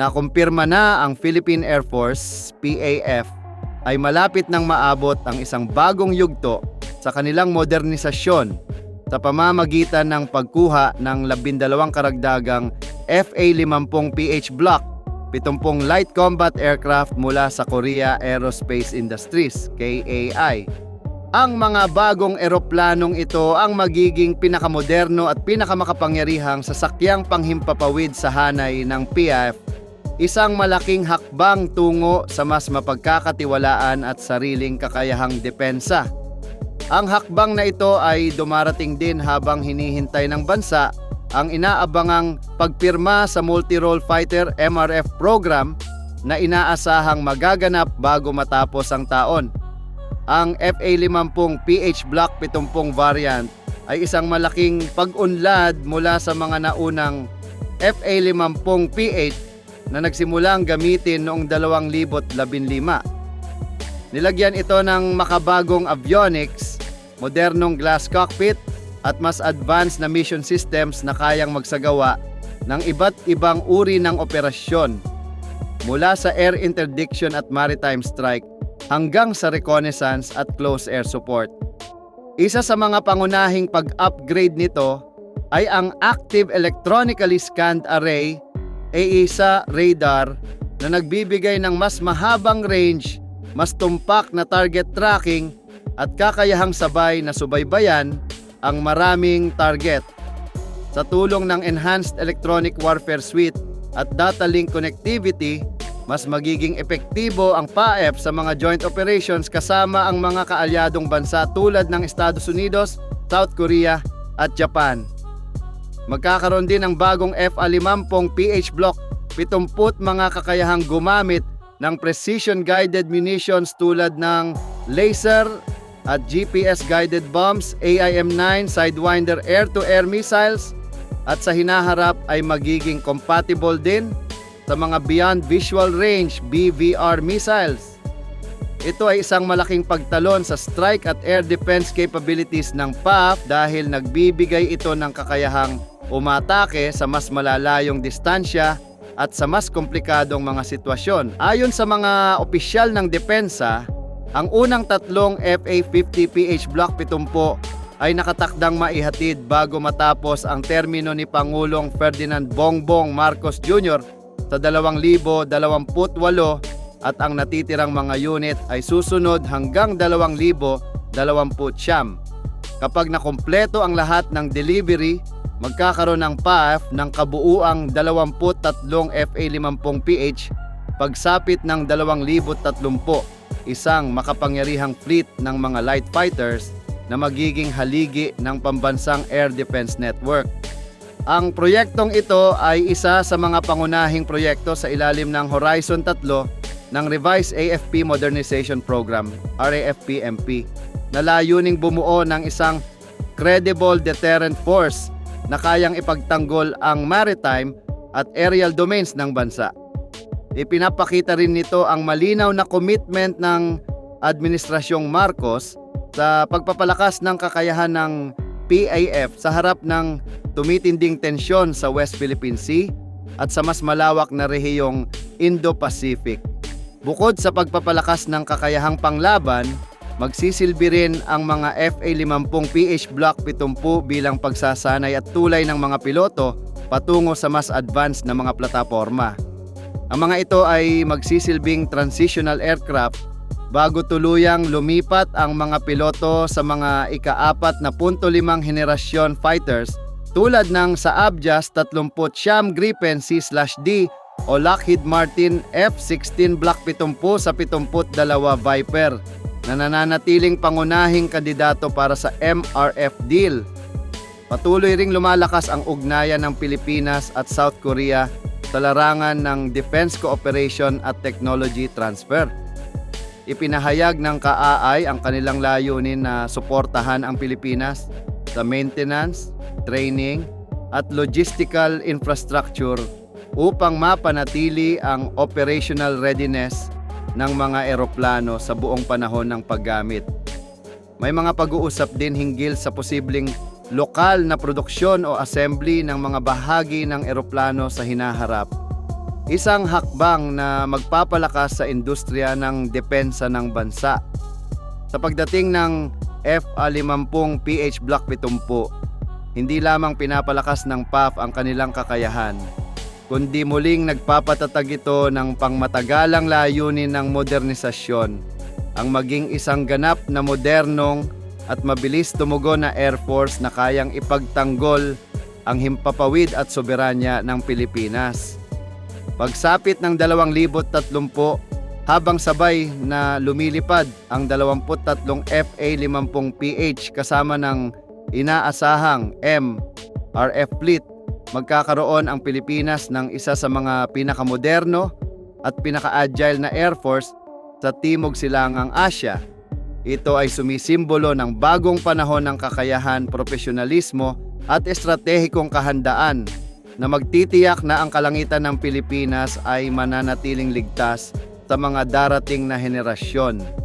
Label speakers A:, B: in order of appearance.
A: Nakumpirma na ang Philippine Air Force, PAF, ay malapit nang maabot ang isang bagong yugto sa kanilang modernisasyon sa pamamagitan ng pagkuha ng 12 karagdagang FA-50PH Block 70 light combat aircraft mula sa Korea Aerospace Industries, KAI. Ang mga bagong eroplanong ito ang magiging pinakamoderno at pinakamakapangyarihang sasakyang panghimpapawid sa hanay ng PAF, isang malaking hakbang tungo sa mas mapagkakatiwalaan at sariling kakayahang depensa. Ang hakbang na ito ay dumarating din habang hinihintay ng bansa ang inaabangang pagpirma sa Multi-Role Fighter MRF program na inaasahang magaganap bago matapos ang taon. Ang FA-50PH Block 70 variant ay isang malaking pag-unlad mula sa mga naunang FA-50PH na nagsimulang gamitin noong 2015. Nilagyan ito ng makabagong avionics, modernong glass cockpit at mas advanced na mission systems na kayang magsagawa ng iba't ibang uri ng operasyon, mula sa air interdiction at maritime strike hanggang sa reconnaissance at close air support. Isa sa mga pangunahing pag-upgrade nito ay ang Active Electronically Scanned Array AESA radar na nagbibigay ng mas mahabang range, mas tumpak na target tracking at kakayahang sabay na subaybayan ang maraming target. Sa tulong ng Enhanced Electronic Warfare Suite at Data Link Connectivity, mas magiging epektibo ang PAF sa mga joint operations kasama ang mga kaalyadong bansa tulad ng Estados Unidos, South Korea at Japan. Magkakaroon din ng bagong FA-50PH Block 70 mga kakayahang gumamit ng precision-guided munitions tulad ng laser at GPS-guided bombs, AIM-9 Sidewinder air-to-air missiles, at sa hinaharap ay magiging compatible din sa mga Beyond Visual Range BVR missiles. Ito ay isang malaking pagtalon sa strike at air defense capabilities ng PAF dahil nagbibigay ito ng kakayahang umatake sa mas malalayong distansya at sa mas komplikadong mga sitwasyon. Ayon sa mga opisyal ng depensa, ang unang tatlong FA-50PH Block 70 ay nakatakdang maihatid bago matapos ang termino ni Pangulong Ferdinand Bongbong Marcos Jr. sa 2028 at ang natitirang mga unit ay susunod hanggang 2029. Kapag nakumpleto ang lahat ng delivery, magkakaroon ng PAF ng kabuuang 23 FA-50PH pagsapit ng 2030. Isang makapangyarihang fleet ng mga light fighters na magiging haligi ng pambansang air defense network. Ang proyektong ito ay isa sa mga pangunahing proyekto sa ilalim ng Horizon 3 ng Revised AFP Modernization Program, RAFP-MP, na layuning bumuo ng isang credible deterrent force na kayang ipagtanggol ang maritime at aerial domains ng bansa. Ipinapakita rin nito ang malinaw na commitment ng Administrasyong Marcos sa pagpapalakas ng kakayahan ng PAF sa harap ng tumitinding tensyon sa West Philippine Sea at sa mas malawak na rehiyong Indo-Pacific. Bukod sa pagpapalakas ng kakayahang panglaban, magsisilbi rin ang mga FA-50PH Block 70 bilang pagsasanay at tulay ng mga piloto patungo sa mas advanced na mga plataporma. Ang mga ito ay magsisilbing transitional aircraft bago tuluyang lumipat ang mga piloto sa mga ika-4.5 henerasyon fighters tulad ng sa Abjas 39 Gripen C/D o Lockheed Martin F-16 Block 70 sa 72 Viper na nananatiling pangunahing kandidato para sa MRF deal. Patuloy ring lumalakas ang ugnayan ng Pilipinas at South Korea sa larangan ng defense cooperation at technology transfer. Ipinahayag ng KAI ang kanilang layunin na suportahan ang Pilipinas sa maintenance, training at logistical infrastructure upang mapanatili ang operational readiness ng mga eroplano sa buong panahon ng paggamit. May mga pag-uusap din hinggil sa posibleng lokal na produksyon o assembly ng mga bahagi ng eroplano sa hinaharap. Isang hakbang na magpapalakas sa industriya ng depensa ng bansa. Sa pagdating ng F-50 PH Block 70, hindi lamang pinapalakas ng PAF ang kanilang kakayahan, kundi muling nagpapatatag ito ng pangmatagalang layunin ng modernisasyon, ang maging isang ganap na modernong at mabilis tumugon na Air Force na kayang ipagtanggol ang himpapawid at soberanya ng Pilipinas. Pagsapit ng 2030, habang sabay na lumilipad ang 23 FA-50PH kasama ng inaasahang MRF fleet, magkakaroon ang Pilipinas ng isa sa mga pinakamoderno at pinaka-agile na Air Force sa Timog Silangang Asya. Ito ay sumisimbolo ng bagong panahon ng kakayahan, profesionalismo at estratehikong kahandaan na magtitiyak na ang kalangitan ng Pilipinas ay mananatiling ligtas sa mga darating na henerasyon.